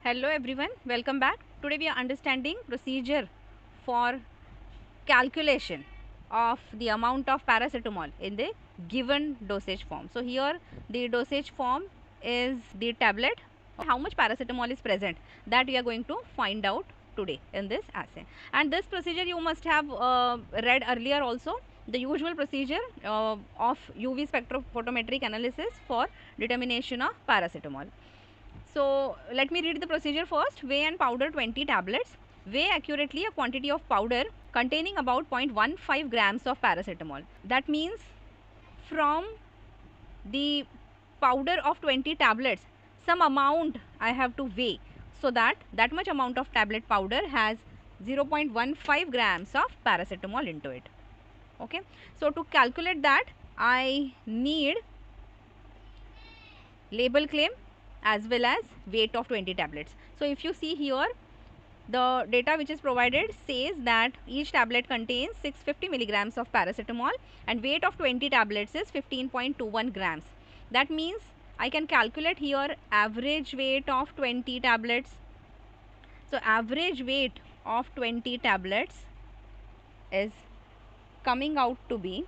Hello everyone, welcome back. Today we are understanding procedure for calculation of the amount of paracetamol in the given dosage form. So here the dosage form is the tablet. How much paracetamol is present, that we are going to find out today in this assay. And this procedure you must have read earlier also, the usual procedure of UV spectrophotometric analysis for determination of paracetamol. So let me read the procedure first. Weigh and powder 20 tablets. Weigh accurately a quantity of powder containing about 0.15 grams of paracetamol. That means from the powder of 20 tablets, some amount I have to weigh, so that much amount of tablet powder has 0.15 grams of paracetamol into it. Okay. So to calculate that, I need label claim as well as weight of 20 tablets. So if you see here, the data which is provided says that each tablet contains 650 milligrams of paracetamol and weight of 20 tablets is 15.21 grams. That means I can calculate here average weight of 20 tablets. So average weight of 20 tablets is coming out to be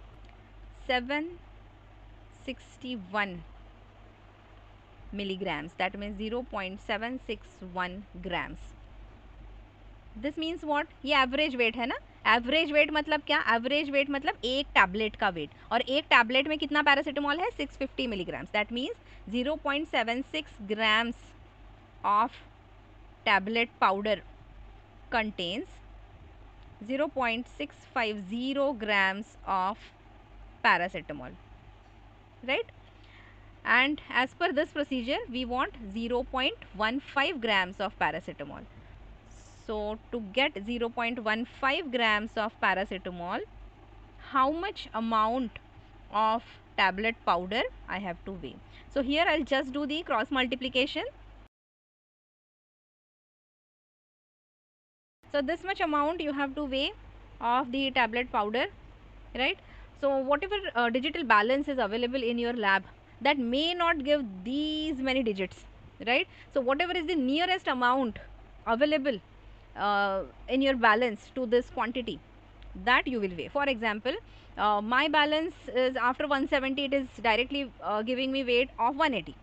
761 milligrams, that means 0.761 grams. This means what, ये average weight है ना. Average weight मतलब क्या, average weight मतलब एक tablet का wait, और एक टैबलेट में कितना पैरासीटामोल है, 650 milligrams. That means 0.76 grams of tablet powder contains 0.650 grams of paracetamol, right? And as per this procedure we want 0.15 grams of paracetamol. So to get 0.15 grams of paracetamol, how much amount of tablet powder I have to weigh? So here I'll just do the cross multiplication. So this much amount you have to weigh of the tablet powder, right? So whatever digital balance is available in your lab, that may not give these many digits, right? So whatever is the nearest amount available in your balance to this quantity, that you will weigh. For example, my balance is after 170, it is directly giving me weight of 180.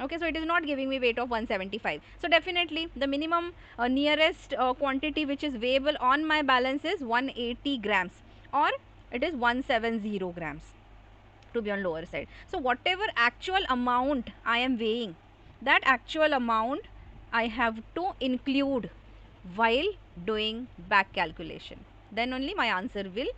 Okay, so it is not giving me weight of 175. So definitely the minimum nearest quantity which is weighable on my balance is 180 grams, or it is 170 grams to be on lower side. So whatever actual amount I am weighing, that actual amount I have to include while doing back calculation. Then only my answer will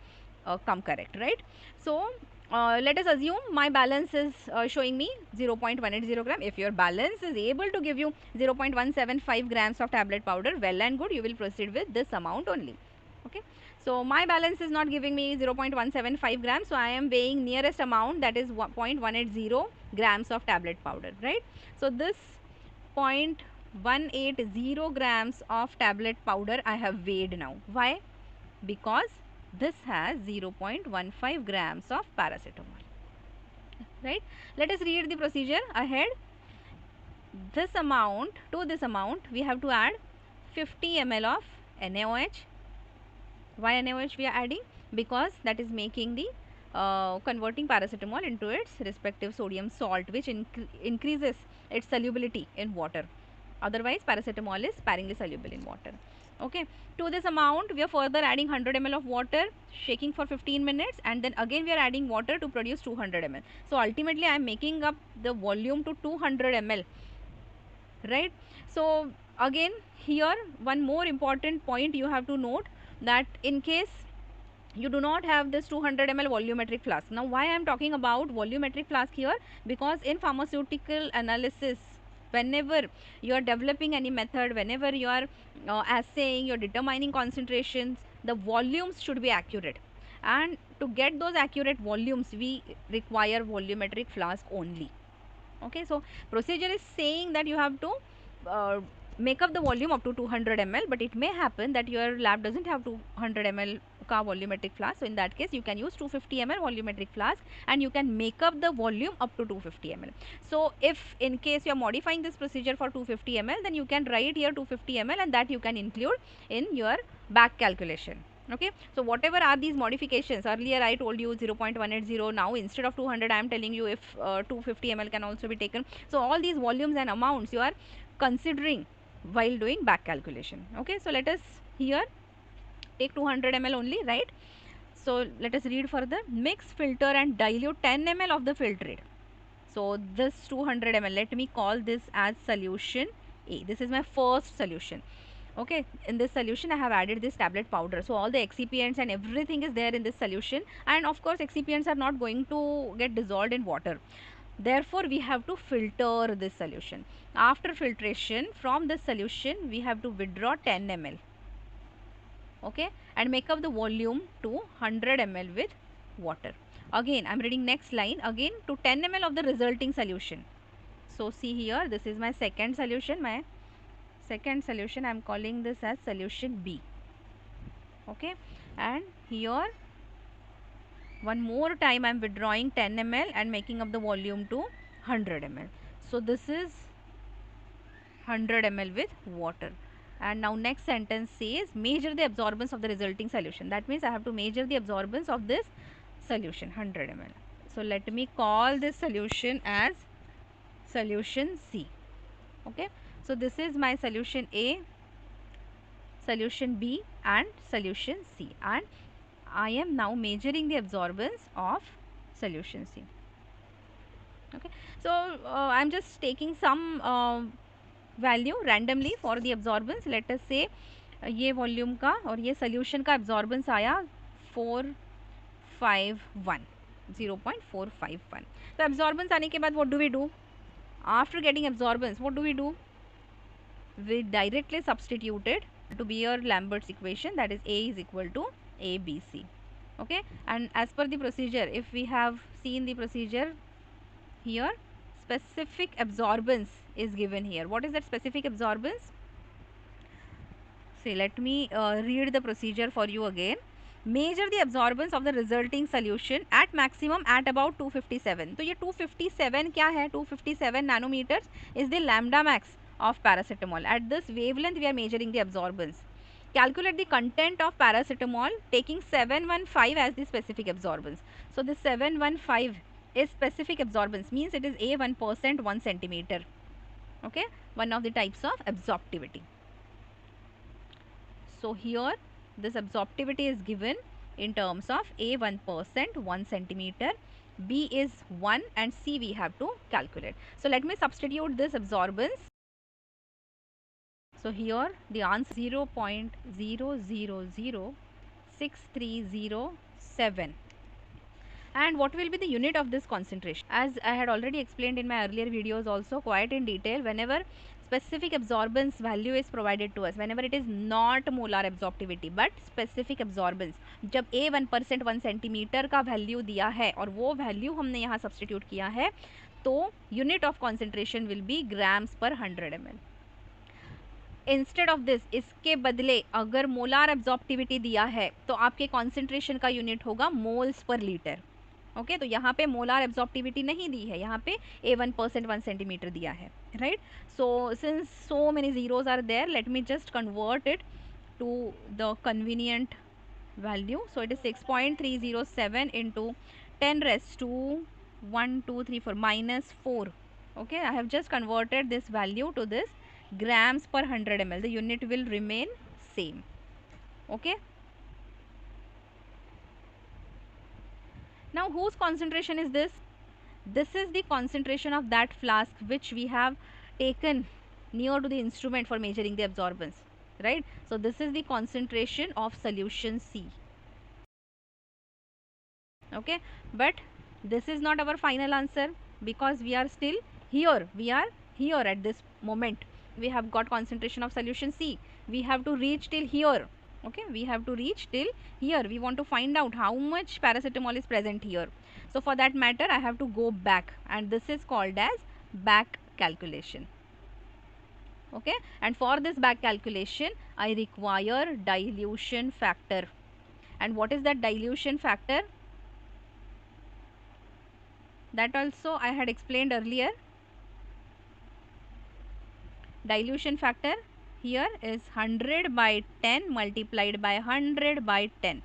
come correct, right? So let us assume my balance is showing me 0.180 gram. If your balance is able to give you 0.175 grams of tablet powder, well and good, you will proceed with this amount only. Okay. So my balance is not giving me 0.175 grams, so I am weighing nearest amount, that is 0.180 grams of tablet powder, right? So this 0.180 grams of tablet powder I have weighed now. Why? Because this has 0.15 grams of paracetamol, right? Let us read the procedure ahead. This amount, to this amount we have to add 50 ml of NaOH. Why NaOH we are adding? Because that is making the converting paracetamol into its respective sodium salt, which increases its solubility in water. Otherwise paracetamol is sparingly soluble in water. Okay, to this amount we are further adding 100 ml of water, shaking for 15 minutes, and then again we are adding water to produce 200 ml. So ultimately I am making up the volume to 200 ml, right? So again here one more important point you have to note, that in case you do not have this 200 ml volumetric flask. Now why I am talking about volumetric flask here, because in pharmaceutical analysis, whenever you are developing any method, whenever you are assaying, you are determining concentrations, the volumes should be accurate, and to get those accurate volumes we require volumetric flask only. Okay, so procedure is saying that you have to make up the volume up to 200 ml, but it may happen that your lab doesn't have 200 ml ka volumetric flask. So in that case you can use 250 ml volumetric flask and you can make up the volume up to 250 ml. So if in case you are modifying this procedure for 250 ml, then you can write here 250 ml and that you can include in your back calculation. Okay, so whatever are these modifications, earlier I told you 0.180, now instead of 200 I am telling you if 250 ml can also be taken. So all these volumes and amounts you are considering while doing back calculation. Okay, so let us here take 200 ml only, right? So let us read further. Mix, filter and dilute 10 ml of the filtrate. So this 200 ml, let me call this as solution A. This is my first solution. Okay, in this solution I have added this tablet powder. So all the excipients and everything is there in this solution, and of course excipients are not going to get dissolved in water. Therefore we have to filter this solution. After filtration, from this solution we have to withdraw 10 ml. Okay, and make up the volume to 100 ml with water. Again I'm reading next line, again to 10 ml of the resulting solution. So see here, this is my second solution, I'm calling this as solution B. Okay, and here one more time I'm withdrawing 10 ml and making up the volume to 100 ml. So this is 100 ml with water. And now next sentence says measure the absorbance of the resulting solution. That means I have to measure the absorbance of this solution 100 ml. So let me call this solution as solution C. Okay, so this is my solution A, solution B and solution C, and I am now measuring the absorbance of solution C. Okay, so I'm just taking some value randomly for the absorbance. Let us say ये volume का और ये solution का absorbance आया 451, 0.451. तो absorbance आने के बाद what do we do? After getting absorbance, what do we do? We directly substituted to Beer-Lambert's equation, that is A is equal to ABC. Okay, and as per the procedure, if we have seen the procedure here, specific absorbance is given here. What is that specific absorbance? See, let me read the procedure for you again. Measure the absorbance of the resulting solution at maximum at about 257. तो ये 257 क्या है? 257 nanometers is the lambda max of paracetamol. At this wavelength we are measuring the absorbance. Calculate the content of paracetamol taking 715 as the specific absorbance. So this 715 is specific absorbance, means it is A 1% 1 centimeter. Okay, one of the types of absorptivity. So here this absorptivity is given in terms of A 1% 1 centimeter, B is 1 and C we have to calculate. So let me substitute this absorbance. So here the answer 0.000637. And what will be the unit of this concentration? As I had already explained in my earlier videos also quite in detail, whenever specific absorbance value is provided to us, whenever it is not molar absorptivity but specific absorbance, जब A 1% 1 centimetre का value दिया है और वो value हमने यहाँ substitute किया है, तो unit of concentration will be grams पर 100 ml. इंस्टेड ऑफ दिस, इसके बदले अगर मोलार एब्जॉर्प्टिविटी दिया है तो आपके कॉन्सेंट्रेशन का यूनिट होगा मोल्स पर लीटर. ओके, तो यहाँ पे मोलार एब्जॉर्प्टिविटी नहीं दी है, यहाँ पे A 1% 1 सेंटीमीटर दिया है, right. So since so many zeros are there, let me just convert it to the convenient value. So it is 6.307 into 10 raised to 1 2 3 4 minus 4. Okay, I have just converted this value to this grams per 100 ml. The unit will remain same. Okay, now whose concentration is this? This is the concentration of that flask which we have taken near to the instrument for measuring the absorbance, right? So this is the concentration of solution C. Okay, but this is not our final answer because we are still here. We are here at this moment. We have got concentration of solution C. We have to reach till here. Okay, we have to reach till here. We want to find out how much paracetamol is present here. So for that matter, I have to go back, and this is called as back calculation. Okay, and for this back calculation, I require dilution factor. And what is that dilution factor? That also I had explained earlier. Dilution factor here is 100 by 10 multiplied by 100 by 10.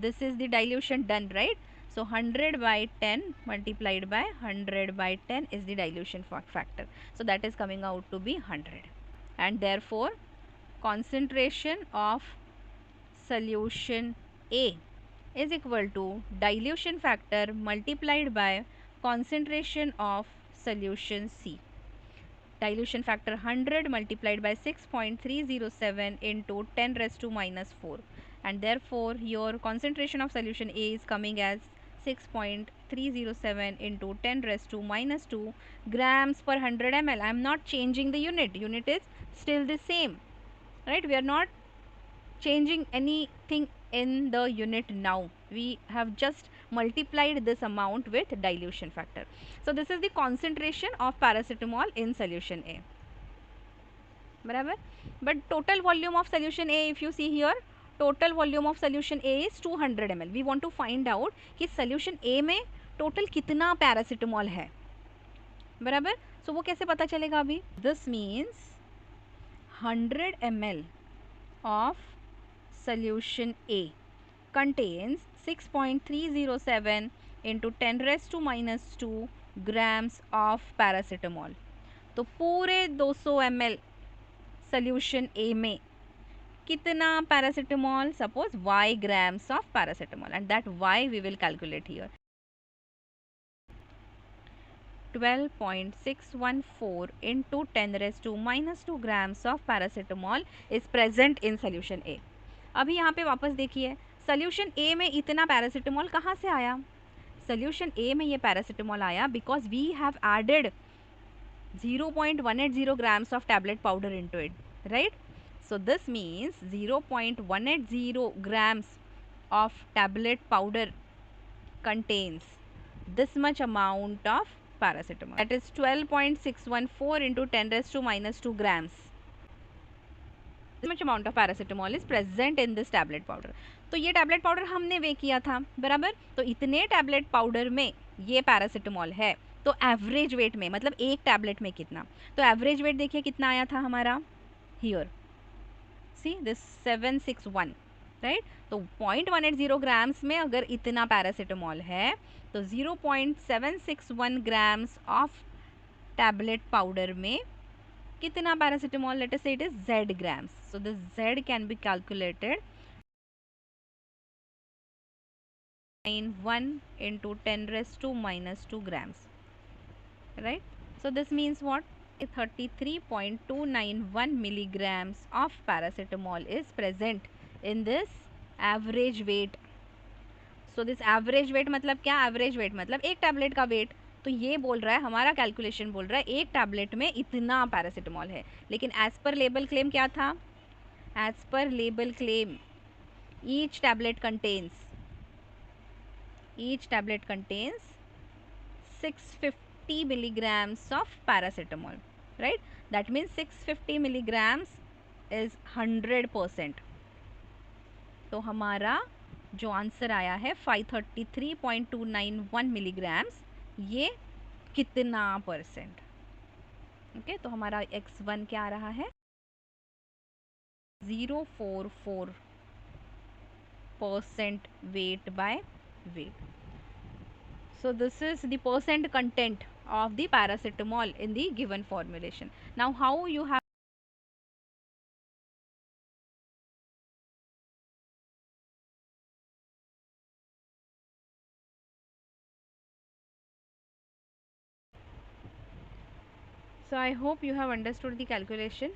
This is the dilution done, right? So 100 by 10 multiplied by 100 by 10 is the dilution factor. So that is coming out to be 100. And therefore concentration of solution A is equal to dilution factor multiplied by concentration of solution C. Dilution factor 100 multiplied by 6.307 into 10 raised to minus 4, and therefore your concentration of solution A is coming as 6.307 into 10 raised to minus 2 grams per 100 ml. I am not changing the unit. Unit is still the same, right? We are not changing anything in the unit now. We have just multiplied this amount with dilution factor. So this is the concentration of paracetamol in solution A. Barabar? But total volume of solution A, if you see here, total volume of solution A is 200 ml. We want to find out कि solution A में total कितना paracetamol है. बराबर? So वो कैसे पता चलेगा अभी? This means 100 ml of solution A contains 6.307 into 10 raised to minus 2 grams of paracetamol. तो पूरे 200 ml solution A में कितना paracetamol? Suppose y grams of paracetamol, and that y we will calculate here. 12.614 into 10 raised to minus 2 grams of paracetamol is present in solution A. अभी यहाँ पे वापस देखिए, solution A में इतना paracetamol कहाँ से आया? Solution A में ये paracetamol आया because we have added 0.180 grams of tablet powder into it, right? So this means 0.180 grams of tablet powder contains this much amount of paracetamol. That is 12.614 into 10 raised to minus 2 grams. This much amount of paracetamol is present in this tablet powder. तो ये tablet powder हमने वे किया था, बराबर? तो इतने tablet powder में ये पैरासिटामोल है, तो एवरेज वेट में मतलब एक टैबलेट में कितना, तो एवरेज वेट देखिए कितना आया था हमारा हियर, सी दिस 761, राइट? तो 0.180 ग्राम्स में अगर इतना पैरासिटामोल है तो 0.761 ग्राम्स ऑफ टैबलेट पाउडर में कितना पैरासिटामोल? लेट अस से it is Z grams. So the Z can be calculated 1 into 10 raised to minus 2 grams, right? So this means what? 33.291 milligrams of paracetamol is present in this average weight. So this average weight मतलब क्या? average weight मतलब एक tablet का wait. तो ये बोल रहा है, हमारा कैलकुलेशन बोल रहा है एक टैबलेट में इतना पैरासिटामोल है, लेकिन एज पर लेबल क्लेम क्या था? As per label claim each tablet contains 650 milligrams of paracetamol, right? That means 650 milligrams is 100%. तो हमारा जो आंसर आया है 533.291 मिलीग्राम्स, ये कितना परसेंट? ओके, तो हमारा x1 क्या आ रहा है? 044% weight by weight. So this is the percent content of the paracetamol in the given formulation. Now how you have So I hope you have understood the calculation.